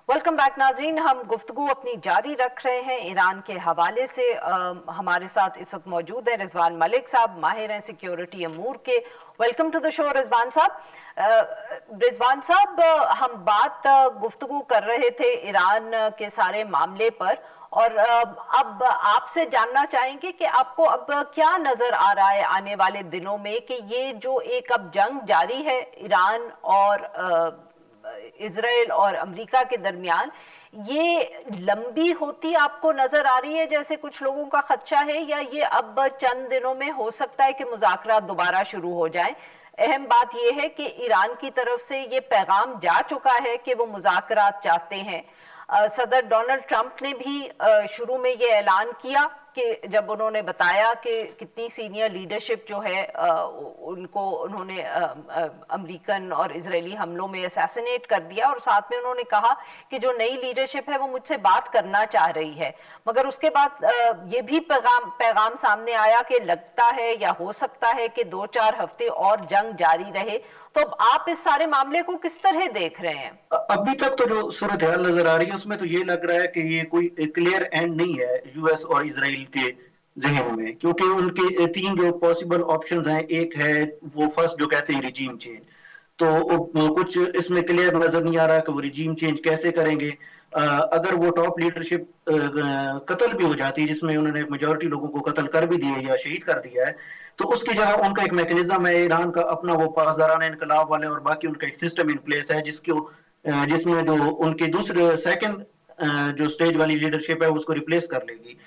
Welcome back नाजरीन। हम गुफ्तगू अपनी जारी रख रहे हैं ईरान के हवाले से। हमारे साथ इस वक्त मौजूद है रिजवान मलिक साहब, माहिर हैं सिक्योरिटी अमूर के। Welcome to the show Rizwan साहब। रिजवान साहब, हम बात गुफ्तगू कर रहे थे ईरान के सारे मामले पर, और अब आपसे जानना चाहेंगे कि आपको अब क्या नजर आ रहा है आने वाले दिनों में, कि ये जो एक अब जंग जारी है ईरान और इजराइल और अमेरिका के दरमियान, ये लंबी होती आपको नजर आ रही है जैसे कुछ लोगों का खदशा है, या ये अब चंद दिनों में हो सकता है कि मुज़ाकरात दोबारा शुरू हो जाएं? अहम बात यह है कि ईरान की तरफ से ये पैगाम जा चुका है कि वो मुज़ाकरात चाहते हैं। सदर डोनाल्ड ट्रंप ने भी शुरू में ये ऐलान किया कि जब उन्होंने बताया कि कितनी सीनियर लीडरशिप जो है उनको उन्होंने अमेरिकन और इजरायली हमलों में असैसिनेट कर दिया, और साथ में उन्होंने कहा कि जो नई लीडरशिप है वो मुझसे बात करना चाह रही है। मगर उसके बाद ये भी पैगाम सामने आया कि लगता है या हो सकता है कि 2-4 हफ्ते और जंग जारी रहे। तो अब आप इस सारे मामले को किस तरह देख रहे हैं? अभी तक तो जो सूरत हाल नजर आ रही है उसमें तो ये लग रहा है कि ये कोई क्लियर एंड नहीं है यूएस और इसराइल के जहन में, क्योंकि उनके तीन जो पॉसिबल ऑप्शंस हैं। एक है वो फर्स्ट जो कहते हैं रिजीम चेंज, तो कुछ इसमें क्लियर नजर नहीं आ रहा कि वो रिजीम चेंज कैसे करेंगे। अगर वो टॉप लीडरशिप कत्ल भी हो जाती है, जिसमें उन्होंने मेजोरिटी लोगों को कत्ल कर भी दिया या शहीद कर दिया है, तो उसकी जगह उनका एक मैकेनिज्म है ईरान का अपना, वो पासदाराना इनकलाब वाले और बाकी उनका एक सिस्टम इन प्लेस है जिसमें जो उनके दूसरे सेकंड जो स्टेज वाली लीडरशिप है उसको रिप्लेस कर लेगी।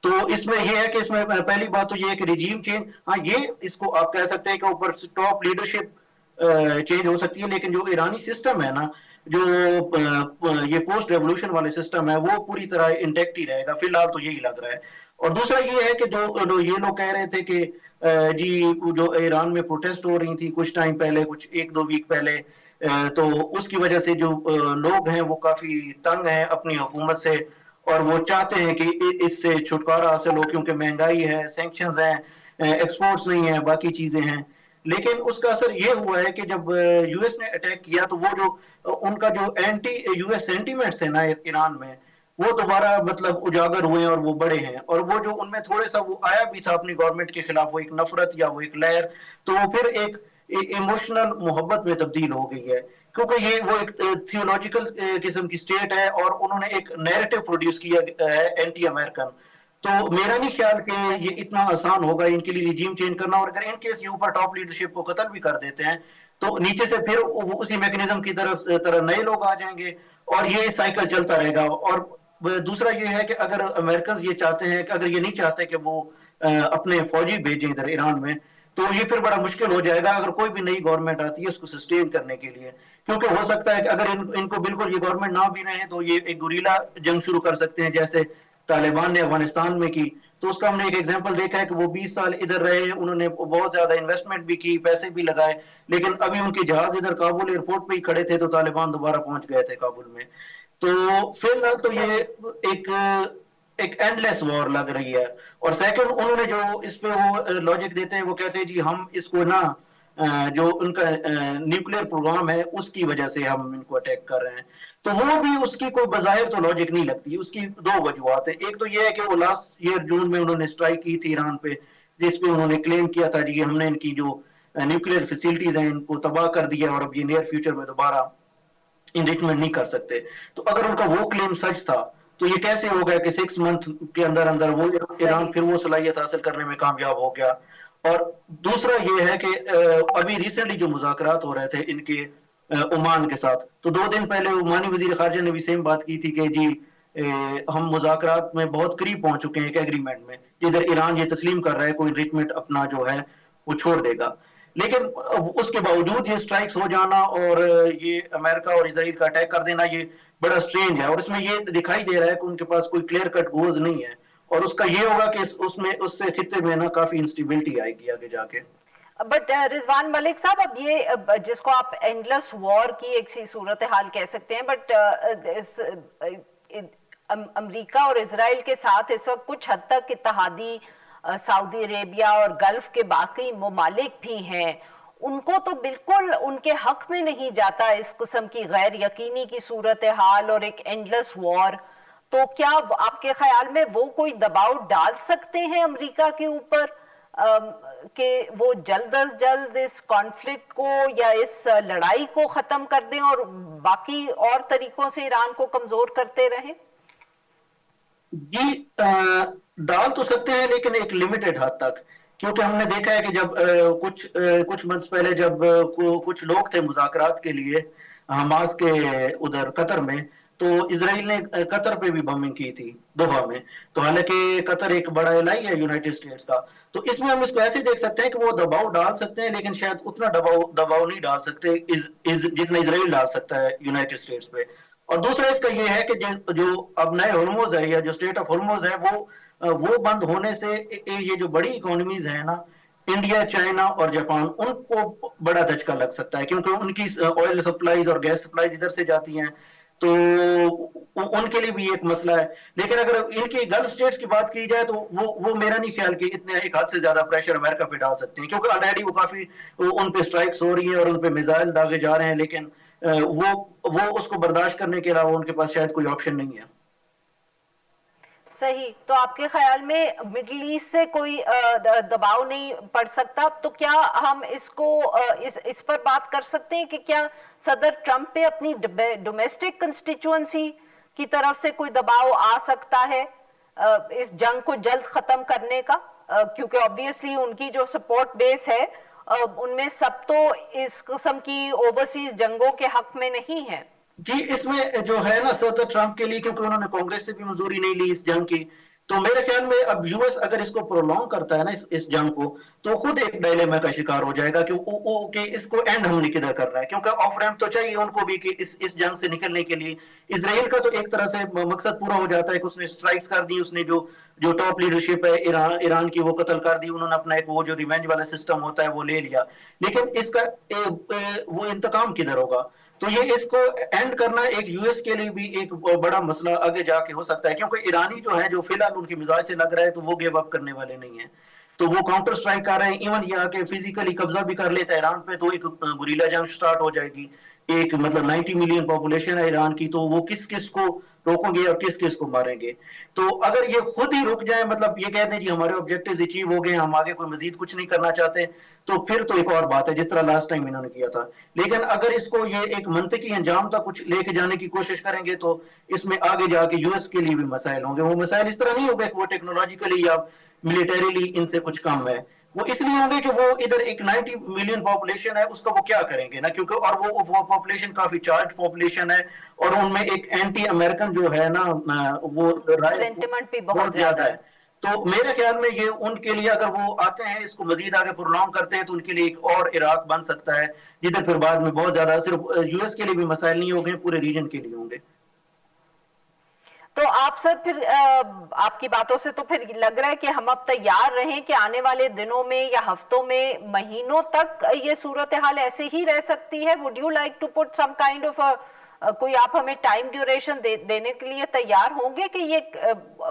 तो इसमें यह है कि इसमें पहली बात तो ये है कि रिजीम चेंज, हाँ ये इसको आप कह सकते हैं कि ऊपर टॉप लीडरशिप चेंज हो सकती है, लेकिन जो ईरानी सिस्टम है ना, जो ये पोस्ट रेवोल्यूशन वाले सिस्टम है, वो पूरी तरह इंटेक्ट ही रहेगा, फिलहाल तो यही लग रहा है। और दूसरा ये है कि जो ये लोग कह रहे थे कि जी जो ईरान में प्रोटेस्ट हो रही थी कुछ टाइम पहले, कुछ 1-2 वीक पहले, तो उसकी वजह से जो लोग हैं वो काफी तंग हैं अपनी हुकूमत से, और वो चाहते हैं कि इससे छुटकारा हासिल हो, क्योंकि महंगाई है, सैंक्शंस हैं, एक्सपोर्ट्स नहीं है, बाकी चीजें हैं। लेकिन उसका असर ये हुआ है कि जब यूएस ने अटैक किया तो वो जो उनका जो एंटी यूएस सेंटीमेंट्स थे ना ईरान में, वो दोबारा मतलब उजागर हुए और वो बड़े हैं, और वो जो उनमें थोड़े सा वो आया भी था अपनी गवर्नमेंट के खिलाफ, वो एक नफरत या वो एक लहर, तो वो फिर एक इमोशनल मोहब्बत में तब्दील हो गई है, क्योंकि ये वो एक थियोलॉजिकल किस्म की स्टेट है और उन्होंने एक नैरेटिव प्रोड्यूस किया है एंटी अमेरिकन। तो मेरा नहीं ख्याल कि ये इतना आसान होगा इनके लिए रिजीम चेंज करना, और अगर इनकेस ये ऊपर टॉप लीडरशिप को कत्ल भी कर देते हैं तो नीचे से फिर उसी मैकेनिज्म की तरह नए लोग आ जाएंगे, और ये साइकिल चलता रहेगा। और दूसरा ये है कि अगर अमेरिकन ये चाहते हैं कि अगर ये नहीं चाहते कि वो अपने फौजी भेजें इधर ईरान में, तो ये फिर बड़ा मुश्किल हो जाएगा अगर कोई भी नई गवर्नमेंट आती है उसको सस्टेन करने के लिए, क्योंकि हो सकता है कि अगर इनको बिल्कुल ये गवर्नमेंट ना भी रहे तो ये एक गुरीला जंग शुरू कर सकते हैं, जैसे तालिबान ने अफगानिस्तान में की। तो उसका हमने एक एग्जांपल देखा है कि वो 20 साल इधर रहे, उन्होंने बहुत ज्यादा इन्वेस्टमेंट भी की, पैसे भी लगाए, लेकिन अभी उनके जहाज इधर काबुल एयरपोर्ट पे ही खड़े थे तो तालिबान दोबारा पहुंच गए थे काबुल में। तो फिलहाल तो ये सही। एक एक एंडलेस वॉर लग रही है। और सेकंड, उन्होंने जो इस पे वो लॉजिक देते हैं, वो कहते हैं जी हम इसको ना जो उनका न्यूक्लियर प्रोग्राम है उसकी वजह से हम इनको अटैक कर रहे हैं। तो वो भी उसकी कोई बाहिर तो लॉजिक नहीं लगती। उसकी दो वजूहत है। एक तो ये है कि वो लास्ट ईयर जून में उन्होंने स्ट्राइक की थी ईरान पे, जिसपे उन्होंने क्लेम किया था जी हमने इनकी जो न्यूक्लियर फैसिलिटीज हैं इनको तबाह कर दिया और अब ये नियर फ्यूचर में दोबारा इंरिचमेंट नहीं कर सकते। तो अगर उनका वो क्लेम सच था तो ये कैसे हो गया कि 6 मंथ के अंदर अंदर वो ईरान सही। फिर वो सलाहियत हासिल करने में कामयाब हो गया। और दूसरा ये है कि अभी रिसेंटली जो मुज़ाकरात हो रहे थे इनके ओमान के साथ, तो 2 दिन पहले ओमानी वजीर खारजा ने भी सेम बात की थी कि जी हम मुज़ाकरात में बहुत करीब पहुंच चुके हैं एक एग्रीमेंट में, जिधर ईरान ये तस्लीम कर रहा है कोई रिचमेंट अपना जो है वो छोड़ देगा। लेकिन उसके बावजूद ये स्ट्राइक्स हो जाना और ये अमेरिका और इसराइल का अटैक कर देना, ये बड़ा स्ट्रेंज है। और इसमें ये दिखाई दे रहा है कि उनके पास कोई क्लियर कट गोल्स नहीं है, और उसका ये होगा कि उसमें उससे खित्ते में ना काफी इंस्टेबिलिटी आएगी आगे जाके। बट रिजवान मलिक साहब, अब ये जिसको आप एंडलेस वॉर की एक सी सूरत हाल कह सकते हैं, बट अमेरिका और इसराइल के साथ इस वक्त कुछ हद तक इत्तेहादी सऊदी अरेबिया और गल्फ के बाकी ममालिक भी हैं। ان کو تو بالکل ان کے حق میں نہیں جاتا اس قسم کی غیر یقینی کی صورتحال اور ایک اینڈلس وار. تو کیا آپ کے خیال میں وہ کوئی دباؤ ڈال سکتے ہیں امریکہ کے اوپر کہ وہ جلد از جلد اس کانفلکٹ کو یا اس لڑائی کو ختم کر دیں اور باقی اور طریقوں سے ایران کو کمزور کرتے رہیں؟ جی ڈال تو سکتے ہیں لیکن ایک لمیٹڈ حد تک، کیونکہ ہم نے دیکھا ہے کہ جب کچھ منتھ پہلے جب کچھ لوگ تھے مذاکرات کے لیے حماس کے ادھر قطر میں، تو اسرائیل نے قطر پہ بھی بمبنگ کی تھی دوحہ میں. تو حالانکہ قطر ایک بڑا الائی ہے یونائٹڈ اسٹیٹس کا، تو اس میں ہم اس کو ایسے دیکھ سکتے ہیں کہ وہ دباؤ ڈال سکتے ہیں لیکن شاید اتنا دباؤ نہیں ڈال سکتے جتنا اسرائیل ڈال سکتا ہے یونائٹڈ اسٹیٹس پہ. اور دوسرا اس کا یہ ہے کہ جو اب نئے ہرموز ہے یا جو اسٹیٹ آف ہرموز ہے وہ بند ہونے سے یہ جو بڑی اکانومیز ہیں نا، انڈیا، چائنا اور جاپان، ان کو بڑا دھچکا لگ سکتا ہے کیونکہ ان کی آئل سپلائیز اور گیس سپلائیز ادھر سے جاتی ہیں، تو ان کے لیے بھی ایک مسئلہ ہے. لیکن اگر ان کی گلف اسٹیٹس کی بات کی جائے تو وہ میرا نہیں خیال کہ اتنے ایک حد سے زیادہ پریشر امریکہ پہ ڈال سکتے ہیں، کیونکہ آلریڈی وہ کافی ان پہ سٹرائکس ہو رہی ہیں اور ان پہ میزائل داغے جا رہے ہیں، لیکن وہ اس کو برداشت کرنے کے علاوہ ان کے پاس شاید کوئی آپشن نہیں ہے. صحیح. تو آپ کے خیال میں مڈل ایسٹ سے کوئی دباؤ نہیں پڑ سکتا؟ تو کیا ہم اس پر بات کر سکتے ہیں کہ کیا صدر ٹرمپ پہ اپنی ڈومیسٹک کنسٹیچوئنسی کی طرف سے کوئی دباؤ آ سکتا ہے اس جنگ کو جلد ختم کرنے کا؟ کیونکہ آبویسلی ان کی جو سپورٹ بیس ہے ان میں سب تو اس قسم کی اوورسیز جنگوں کے حق میں نہیں ہے. جی اس میں جو ہے نا صدر ٹرمپ کے لیے، کیونکہ انہوں نے کانگریس سے بھی منظوری نہیں لی اس جنگ کی، تو میرے خیال میں اب یو ایس اگر اس کو پرولونگ کرتا ہے نا اس جنگ کو، تو خود ایک ڈائلیما کا شکار ہو جائے گا کہ اس کو اینڈ ہم نے کدھر کر رہا ہے، کیونکہ آف ریمپ تو چاہیے ان کو بھی کہ اس جنگ سے نکلنے کے لیے. اسرائیل کا تو ایک طرح سے مقصد پورا ہو جاتا ہے کہ اس نے اسٹرائکس کر دی، اس نے جو ٹاپ لیڈرشپ ہے ایران کی وہ قتل کر دی، انہوں نے اپنا ایک وہ جو ریونج والا سسٹم ہوتا ہے وہ لے لیا. لیکن اس کا وہ انتقام کدھر ہوگا؟ تو یہ اس کو اینڈ کرنا ایک یو ایس کے لیے بھی ایک بڑا مسئلہ آگے جا کے ہو سکتا ہے، کیونکہ ایرانی جو ہے جو فی الحال ان کی مزاج سے لگ رہا ہے تو وہ گیو اپ کرنے والے نہیں ہیں، تو وہ کاؤنٹر سٹرائک کر رہے ہیں. ایون یہ آ کے فزیکلی قبضہ بھی کر لیتا ہے ایران پہ، تو ایک گوریلا جنگ سٹارٹ ہو جائے گی. ایک مطلب 90 ملین پاپولیشن ہے ایران کی، تو وہ کس کو روکیں گے اور کس کو ماریں گے؟ تو اگر یہ خود ہی رک جائیں، مطلب یہ کہتے ہیں جی ہمارے آبجیکٹیوز اچیو ہو گئے، ہم آگے کوئی مزید کچھ نہیں کرنا چاہتے، تو پھر تو ایک اور بات ہے جس طرح لاسٹ ٹائم انہوں نے کیا تھا. لیکن اگر اس کو یہ ایک منطقی انجام تک کچھ لے کے جانے کی کوشش کریں گے تو اس میں آگے جا کے یو ایس کے لیے بھی مسائل ہوں گے. وہ مسائل اس طرح نہیں ہوں گے کہ وہ ٹیکنالوجیکلی یا ملیٹریلی ان سے کچھ کم ہے، وہ اس لیے ہوں گے کہ وہ ادھر ایک 90 ملین پاپولیشن ہے، اس کا وہ کیا کریں گے نا، کیونکہ اور وہ پاپولیشن کافی چارج پاپولیشن ہے، اور ان میں ایک اینٹی امریکن جو ہے نا وہ رائے سینٹیمنٹ بھی بہت زیادہ ہے. تو میرے خیال میں یہ ان کے لیے اگر وہ آتے ہیں اس کو مزید آگے پرولونگ کرتے ہیں تو ان کے لیے ایک اور عراق بن سکتا ہے، جدھر پھر بعد میں بہت زیادہ صرف یو ایس کے لیے بھی مسائل نہیں ہوں گے، پورے ریجن کے لیے ہوں گے. تو آپ سر پھر آپ کی باتوں سے تو پھر لگ رہا ہے کہ ہم اب تیار رہیں کہ آنے والے دنوں میں یا ہفتوں میں، مہینوں تک یہ صورتحال ایسے ہی رہ سکتی ہے؟ Would you like to put some kind of کوئی آپ ہمیں ٹائم ڈیوریشن دینے کے لیے تیار ہوں گے کہ یہ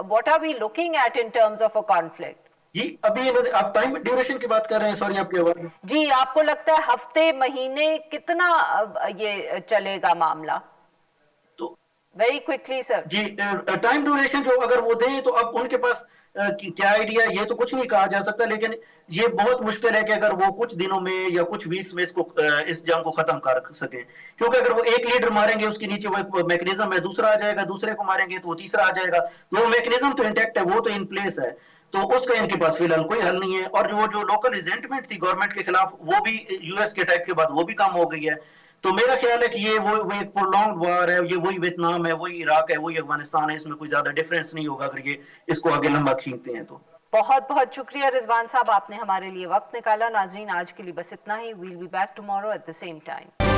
what are we looking at in terms of a conflict? جی ابھی آپ ٹائم ڈیوریشن کی بات کر رہے ہیں، سوری آپ کی آواز. جی آپ کو لگتا ہے ہفتے، مہینے، کتنا یہ چلے گا معاملہ؟ تو ویری کوئکلی سر. جی ٹائم ڈیوریشن جو اگر وہ دیں تو اب ان کے پاس کیا آئیڈیا، یہ تو کچھ نہیں کہا جا سکتا، لیکن یہ بہت مشکل ہے کہ اگر وہ کچھ دنوں میں یا کچھ ویکس میں اس جنگ کو ختم کر سکیں، کیونکہ اگر وہ ایک لیڈر ماریں گے اس کے نیچے وہ ایک میکنزم ہے، دوسرا آ جائے گا، دوسرے کو ماریں گے تو وہ تیسرا آ جائے گا، وہ میکنزم تو انٹیکٹ ہے، وہ تو ان پلیس ہے، تو اس کا ان کے پاس فی الحال کوئی حل نہیں ہے. اور جو لوکل ریزنٹمنٹ تھی گورنمنٹ کے خلاف وہ بھی یو ایس کے اٹیک کے بعد وہ بھی کم ہو گئی ہے. تو میرا خیال ہے کہ یہ وہ ایک پرولونگڈ وار ہے، یہ وہی ویتنام ہے، وہی عراق ہے، وہی افغانستان ہے، اس میں کوئی زیادہ ڈفرینس نہیں ہوگا اگر یہ اس کو آگے لمبا کھینچتے ہیں تو. بہت بہت شکریہ رضوان صاحب، آپ نے ہمارے لیے وقت نکالا. ناظرین آج کے لیے بس اتنا ہی. We'll be back tomorrow at the same time.